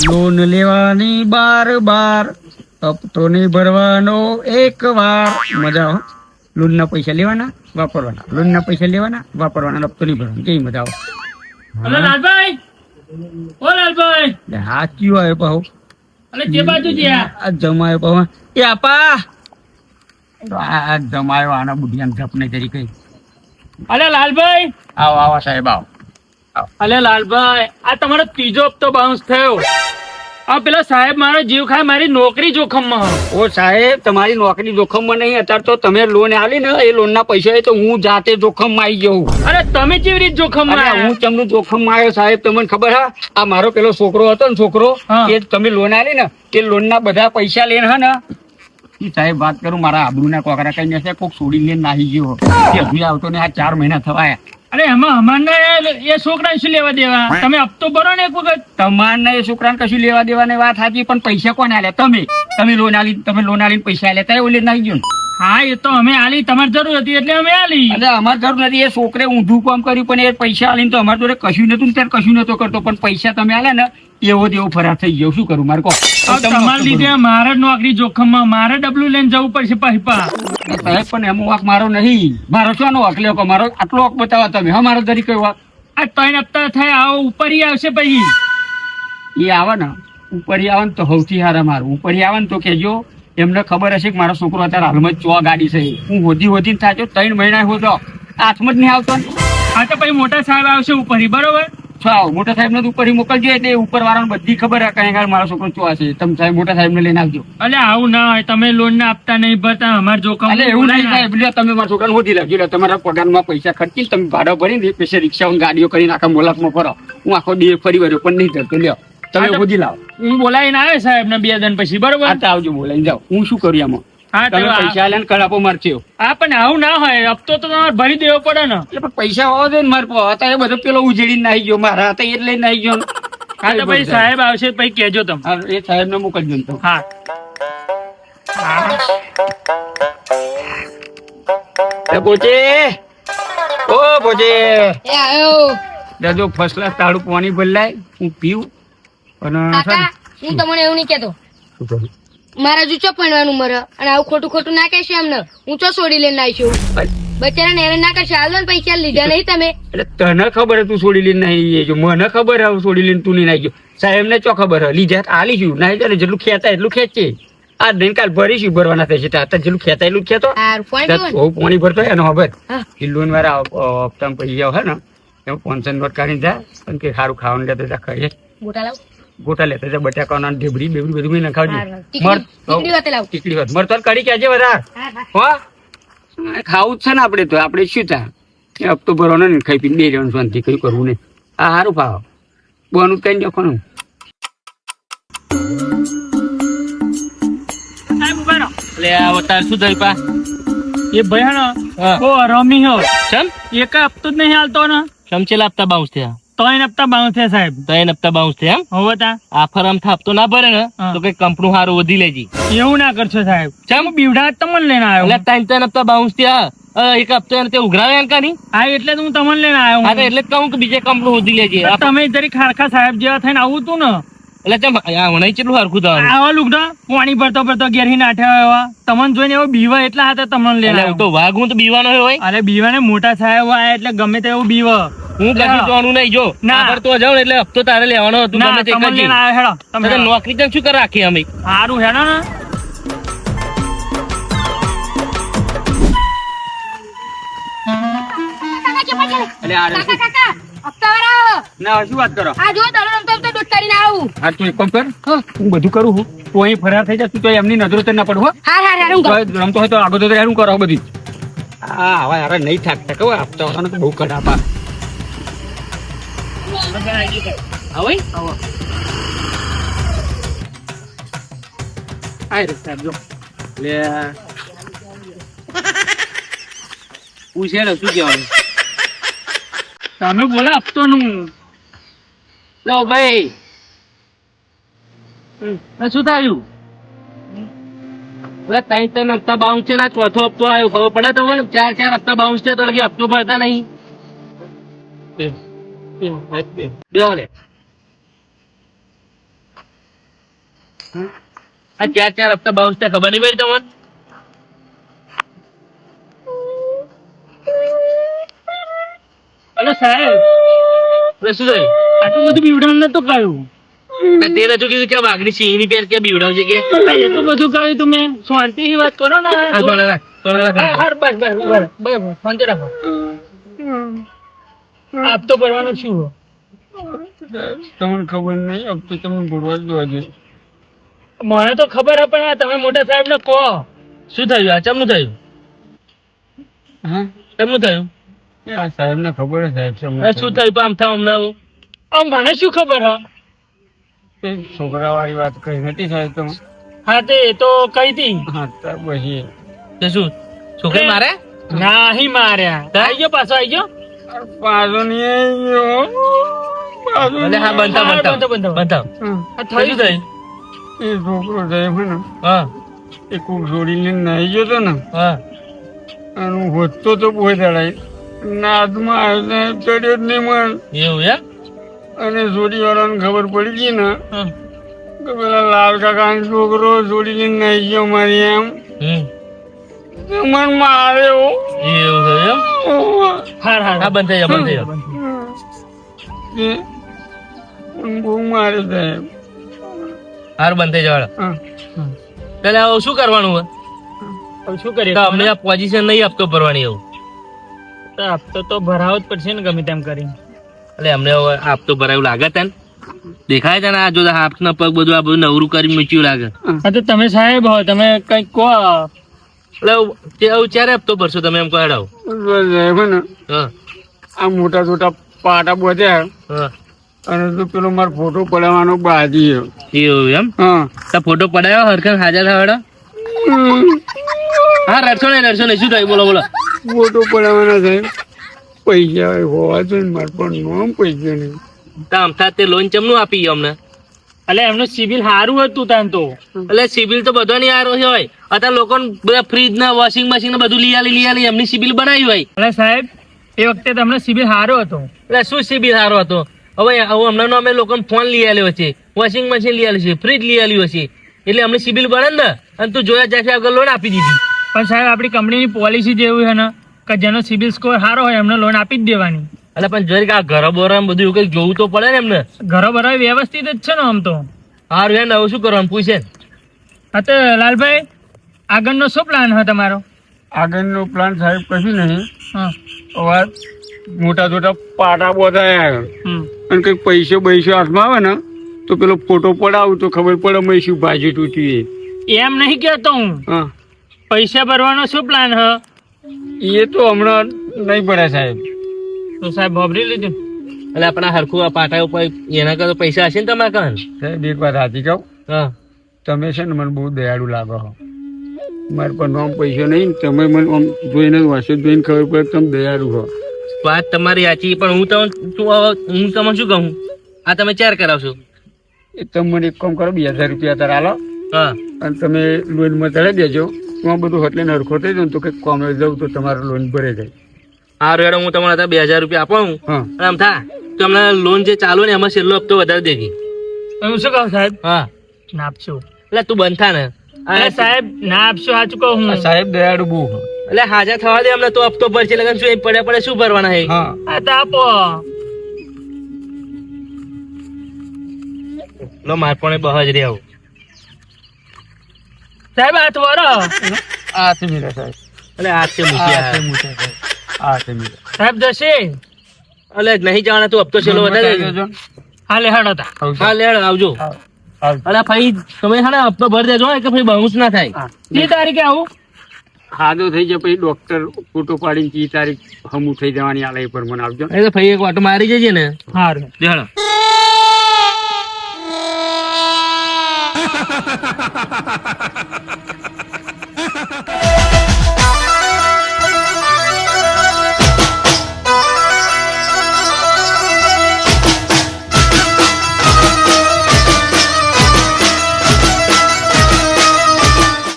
Loan લેવાની બાર બાર, હપ્તો નહીં ભરવાનો એક વાર. મજા આવે. લોન ના પૈસા લેવાના વાપરવાના, લોન ના પૈસા લેવાના વાપરવાના, હપ્તો નહીં ભરવાનો. કેવી મજા આવે. અલે લાલભાઈ, ઓ લાલભાઈ, હા કયું આવ્યો પાહો? અલે જે બાજુ છે આ જમાયો પાહો. એ આપા આ જમાયો આના બુઢિયાને જપ નહીં તરી કઈ. અલે લાલભાઈ, આવો આવો સાહેબ આવો. અલે લાલભાઈ, આ તમારો ત્રીજો હપ્તો બાઉન્સ થયો. આ પેલા સાહેબ મારો જીવ ખાય, મારી નોકરી જોખમમાં. ઓ સાહેબ, તમારી નોકરી જોખમમાં નહીં. અત્યારે તો તમે લોન આલી ને એ લોન ના પૈસા તો હું જાતે જોખમમાં આવી જઉં. અરે તમે કેવી રીતે જોખમમાં અરે આવ્યા? હું તમને જોખમમાં આવ્યો સાહેબ, તમને ખબર હા? આ મારો પેલો છોકરો હતો ને, છોકરો હા. એ તમે લોન આલી ને એ લોન ના બધા પૈસા લઈને હે ને ઈ સાહેબ વાત કરું, મારા આબરૂ ના કોકરા કઈ નશે, કોક છોડી લઈને નાહી ગયો. એ હજુ આવતો ને આ 4 મહિના થવાયા. અરે એમાં અમારને એ છોકરાને શું લેવા દેવા? તમે હપ્તો ભરો ને એક વખત. તમારને એ છોકરાને કશું લેવા દેવાની વાત સાચી, પણ પૈસા કોને આલ્યા? તમે લોન આલીને પૈસા આલ્યા ત્યાં ઓલે નાહી ગયો ને. હા, એ તો અમે આલી, તમારી જરૂર હતી એટલે અમે આલી. એટલે અમારે જરૂર નથી. એ છોકરે ઊંધું કામ કર્યું, પણ એ પૈસા આલીને તો અમારે જોડે કશું નતું ને ત્યારે કશું નતો કરતો, પણ પૈસા તમે આલ્યા ને એવો દેવો ફરાર થઈ ગયો. શું કરું મારે કહો? તમારા લીધે મારે નોકરી જોખમમાં, મારે ડબલું લઈને જવું પડશે પાહિપા. સાહેબ પણ એમ વાક મારો નહીં. મારો શાનો હક લ્યો? મારો આટલો હક બતાવો તમે. હા, મારો દરેક વાક આ 3 હપ્તા થાય, આવો ઉપર આવશે પછી. એ આવે ને ઉપર આવે ને તો સૌથી સારા મારું. ઉપર આવે ને તો કેજો, એમને ખબર હશે કે મારો છોકરો અત્યારે હાલમાં 4 ગાડી છે. હું વધીને થાચો 3 મહિના હોતો હાથમાં જ નહીં આવતો ને. હા તો પછી મોટા સાહેબ આવશે ઉપર, બરોબર? મોટા સાહેબ ને ઉપર મોકલજો, એટલે ઉપર વાળાને બધી ખબર હે કઈ મારો છોકરો ચો છે. તમે સાહેબ મોટા સાહેબ ને લઈને આવજો. અલે આવું ના હોય, તમે લોન ના આપતા નહીં ભરતા, અમાર જોખમ. એટલે એવું નહીં સાહેબ, લ્યો તમે મારા છોકરાને હોધી લાવજો. લ્યો તમારા પગારમાં પૈસા ખર્ચીને તમે ભાડો ભરીને પૈસા રિક્ષા ગાડીઓ કરીને આખા મોલાકમાં ફરો. હું આખો દિવસ ફરી વર્યો પણ નહીં થતો. લ્યો તમે હોધી લાવો. હું બોલાવીને આવે સાહેબ ને 2 દિન પછી, બરોબર? હા આવજો, બોલાઈને જાઓ. હું શું કરું આમાં? હા તમે પૈસા લઈને કડાપો મારજો. હા પણ આવું ના હોય, હપ્તો તો તમારે ભરી દેવો પડે ને. એટલે પણ પૈસા હોવા દે ને મારે પાસે. અત્યારે બધો પેલો ઉજેડીને નાહી ગયો. મારા હતા એ લઈને નાહી ગયો. હા તો પછી સાહેબ આવશે પછી કહેજો તમે. હા, એ સાહેબ ને મોકલજો ને. હા પોચે ઓ પોચે એ આયો દાદો ફર્સ્ટ ક્લાસ તાળું પાણી બદલાય હું પીવું. અને કાકા, હું તમને એવું નહીં કેતો. શું કરું? મારા જુ ચો ભણવાનું મરે અને આવું ખોટું ખોટું ના કહેશે એમને. હું ચો છોડી લઈને આવીશું. બચારા હેરાન ના કરશે. હાલો ને, પૈસા લીધા નહીં તમે. એટલે તને ખબર તું છોડી લઈને નાહી ગયો, મને ખબર હવે છોડી લઈને તું નહીં નાહી ગયો. સાહેબ ને ચો ખબર હે? લીધા આલીશું નાહી જાય જેટલું ખેંચાય એટલું ખેંચે. આ નહીં કાલ ભરીશું, ભરવાના થશે. જેટલું ખેંચાય એટલું ખેંચો. પાણી ભરતો એનો ખબર લોન વાળા હપ્તા પૈસા હે ને એમાં 500 નોટ કાઢીને જાય. પણ કે સારું ખાવાનું લેતો જા ખાઈએ. ગોટા લેતા જાય, બટાકાના ઢેબરી બેબરી બધું મેં નખાવજો. ટીકડી હોત મરતો કઢી કેજે બધા. હો ખાવું જ છે ને આપણે તો. આપણે શું થાય એ હપ્તો ભરવાનો ને ખાઈ પીને 2 જણ શાંતિ કઈ કરવું નહીં. આ સારું ભાવ બોનું કઈ નાખવાનું. સાહેબ ઉભા રહો. એટલે આ વતાર શું થયું પા? એ ભાઈ હા. ઓ રમી હો ચમ એક હપ્તો જ નહીં હાલતો ને. ચમચેલા હપ્તા બાઉન્સ થયા. 3 હપ્તા બાઉન્સ થયા સાહેબ. 3 હપ્તા બાઉન્સ થયા એમ? હવે તા આ ફરમ હપ્તો ના ભરે ને હા. તો કઈ કંપનું સારું વધી લેજી. એવું ના કરશો સાહેબ. ચમ બીવડા તમને લઈને આવ્યો. એટલે 3 હપ્તા બાઉન્સ થયા. એક હપ્તો એને તે ઉઘરાવે એમ કાની. હા એટલે જ હું તમને લઈને આવ્યો. હા તો એટલે જ કહું કે બીજે કંપનું વધી લેજે. તમે જરી ખારખા સાહેબ જેવા થઈને આવું તું ને. એટલે ચમ મને કેટલું હરખું થવાનું. આવા લુગડા પાણી ભરતો ભરતો ઘેરી નાઠ્યા એવા તમને જોઈને એવો બીવા એટલા હાથે તમને લઈને એટલે હું આવ્યો. તો વાઘ હું તો બીવાનો હોય. અરે બીવાને મોટા સાહેબ આયા એટલે ગમે તે એવું બીવ. હું કશું જોવાનું નહીં. જો ના. આગળ તો જાઉં ને એટલે હપ્તો તારે લેવાનો હતો. ના ગમે તે તમને કરજે. લઈને આવ્યો હેડો. તમે તો નોકરી તો શું કરી રાખી અમે? સારું હેડો ને. એટલે આ કાકા કાકા, હપ્તાવાળા આવો. ના શું વાત કરો? આ જો દડો રમતો રમતો દોટ કાઢીને આવું. હા તું એક કામ કર, હું બધું કરું છું. તું અહીં ફરાર થઈ જા. તું તો એમની નજરો તો ના પડવો. હા હા હા, હું કહું. રમતો હોય તો આગળ તો હેરું કરો બધી. હા હવે યાર નહીં થાકતા કહો. આપતા હોવાનો તો બહુ કડાપા. હવે આય રે સાહેબ જો. લે પૂછે શું કહેવાનું? તમે બોલે હપ્તો નું. લો ભાઈ શું થયું? એટલે 3 હપ્તા બાઉન્સ છે ને 4થો હપ્તો આવ્યો. ખબર પડે તો 4 હપ્તા બાઉન્સ છે તો હપ્તો ભરતા નહીં. બે લે આ 4 હપ્તા બાઉન્સ થયા ખબર નહીં પડી તમને? અરે સાહેબ એટલે શું થયું? આટલું બધું બીવડાવ નતું કહ્યું. તે રજૂ કીધું કે વાઘની સિંહની પેર કે બીવડાવજે કે એ તો બધું કહ્યું તમે શાંતિથી વાત કરો ને. આ તોડે રાખ. હા, બસ બરાબર શાંતિ રાખો. આપ તો ભરવાનું શું? તમને ખબર નહીં अब तो તમને ભરવા જ દો. મને તો ખબર હે પણ આ તમે મોટા સાહેબ ને કહો. શું થયું? આ ચમનું થયું? હા ચમનું થયું? આ સાહેબ ને ખબર છે સાહેબ આ શું થયું? આમ થાવ હમણાં આમ મને શું ખબર હે? છોકરા વાળી વાત કઈ નથી સાહેબ તમે. હા તે તો કઈ હતી. હા ત્યાર પછી તે શું છોકરી મારે? નહીં માર્યા. આઈ ગયો પાછો આઈ ગયો. પાછો નહીં આવ્યો. પાછો એટલે હા નહીં બંધાવ બંધાવ. બંધાવ. હા. આ શું થયું થયું? એ છોકરો સાહેબ હે ને હા એ કોક જોડીને નાઈ ગયો તો ને હા અને હું હોતો તો બહુ દડાઈ નાદમાં આવ્યો ચડ્યો જ નહીં મન. એવું એમ? અને જોડી વાળાને ખબર પડી ગઈ ને હા. કે પેલા લાલ કાકાનો છોકરો જોડી નાઈ ગયો મારી એમ તો મન માર્યો. એવું થયું એમ? હાર હાર હા બંધ થઈ જાઓ બંધ થઈ જાઓ. તે મને બહુ મારે સાહેબ. હારું બંધ થઈ જાઓ હાલો. હા. એટલે હવે શું કરવાનું હોય? હવે શું કરીએ? તો અમને આ પોઝિશન નહીં આપતો ભરવાની એવું. હપ્તો તો ભરાવો જ પડશે ને ગમે તેમ કરી. એટલે અમને હવે આપતો ભરાયું લાગે તને? દેખાય છે ને આ જો હાથના પગ બધું આ બધું નવરું કરી મૂક્યું લાગે. હા તો તમે સાહેબ હો તમે કઈક કહો. એટલે આવું ક્યારે આપતો ભરશો તમે એમ કહો હેડાવો. સાહેબ હે ને હા આ મોટા મોટા પાટા બોધ્યા હા અને તો પેલો મારો ફોટો પડાવવાનો બાજી એવું એમ? હા તો ફોટો પડાયો હરખર હાજર થવાડો. હા રડશો નહીં શું થયું? બોલો બોલો. ફોટો પડાવવાના સાહેબ પૈસા હોવા જોઈએ ને મારે પણ નોમ પૈસા નહીં. તો આમથા તે લોન ચમનું આપી ગયો અમને? એટલે એમનું સિવિલ સારું હતું તાન તો. એટલે સિબિલ તો બધાની આ હોય. અત્યારે લોકો બધા ફ્રીજ ના વોશિંગ મશીન ને બધું લઈ આલી એમની સિબિલ બનાવી હોય. એટલે સાહેબ એ વખતે તમને સિવિલ સારો હતો. એટલે શું સિબિલ સારો હતો? હવે હમણાં અમે લોકોને ફોન લઈ આલ્યો છે, વોશિંગ મશીન લઈ આલ્યું છે, ફ્રીજ લઈ આલ્યું છે, એટલે અમને સિબિલ બને ને. અને તું જોયા જાય આગળ લોન આપી દીધી. પણ સાહેબ આપણી કંપનીની પોલિસી જેવી છે ને કે જેનો સિવિલ સ્કોર સારો હોય એમને લોન આપી જ દેવાની. એટલે પણ જોઈ આ ઘરો બોરા બધું એવું કઈ જોવું તો પડે ને એમને. ઘરો ભરાય વ્યવસ્થિત જ છે ને આમ તો. હારું યાર હવે શું કરવાનું પૂછે? હા તો લાલભાઈ આગળનો શું પ્લાન હોય તમારો? આગળનો પ્લાન સાહેબ કશું નહીં. હા હવે મોટા મોટા પાટા બોધાયા અને કંઈક પૈસો હાથમાં આવે ને તો પેલો ફોટો પડાવું તો ખબર પડે મેં શું ભાજી તૂટી. એમ નહીં કહેતો હું. હા પૈસા ભરવાનો શું પ્લાન હ? એ તો હમણાં નહીં પડે સાહેબ. તો સાહેબ ભભરી લીધું. એટલે આપણા હરખું આ પાટા ઉપર એના કરતા પૈસા હશે ને તમારા કાન? સાહેબ એક વાત સાચી કહું, હા તમે છે ને મને બહુ દયાળુ લાગો છો. મારે પણ આમ પૈસો નહીં ને તમે મને આમ જોઈને વાંચો જોઈને ખબર પડે કે તમે દયાળુ છો. વાત તમારી સાચી પણ હું તમને શું કહું? આ તમે ચાર કરાવશો? એ તમે મને એક કામ કરો 2000 રૂપિયા તાર હાલો હા અને તમે લોનમાં ચડાવી દેજો. હું બધું હોટલે નરખો થઈ જાય ને તો કંઈક કોમ જવું તો તમારો લોન ભરે જાય. હારું હેડો હું તમારા 2000 રૂપિયા આપું હા અને આમ થા તો હમણાં લોન જે ચાલુ ને એમાં છેલ્લો હપ્તો વધારે દેખી. હું શું કહું સાહેબ? હા ના આપશું. એટલે તું બંધ થા ને. અરે સાહેબ ના આપશો સાચું કહું હું. આ સાહેબ દયાળુ બહુ છો. એટલે હાજર થવા દે અમને તો હપ્તો ભરશે લગન શું પડે શું ભરવાના છે? હા આ તો આપો. લો માર પણ બહાજ રે આવું. સાહેબ હાથ વરો. આ છે મીરા સાહેબ. એટલે આ છે આ છે મૂક્યા. મૂઠા સાહેબ. આ છે મીરા. સાહેબ જશે. એટલે નહીં જવાના તું હપ્તો છેલ્લો વધારે દેજે. હા લેહાડો તા. હા લેડ આવજો. અરે ભાઈ તમે છે ને હપ્તો ભરી દેજો કે ભાઈ બાઉન્સ ના થાય. હા 3 તારીખે આવું. હાદો થઈ જાય પછી ડોક્ટર ફોટો પાડીને 30 તારીખ હમું થઈ જવાની આલે પર મને આવજો. એટલે ભાઈ એક વાટો મારી જજે ને. સારું. લેહાડો.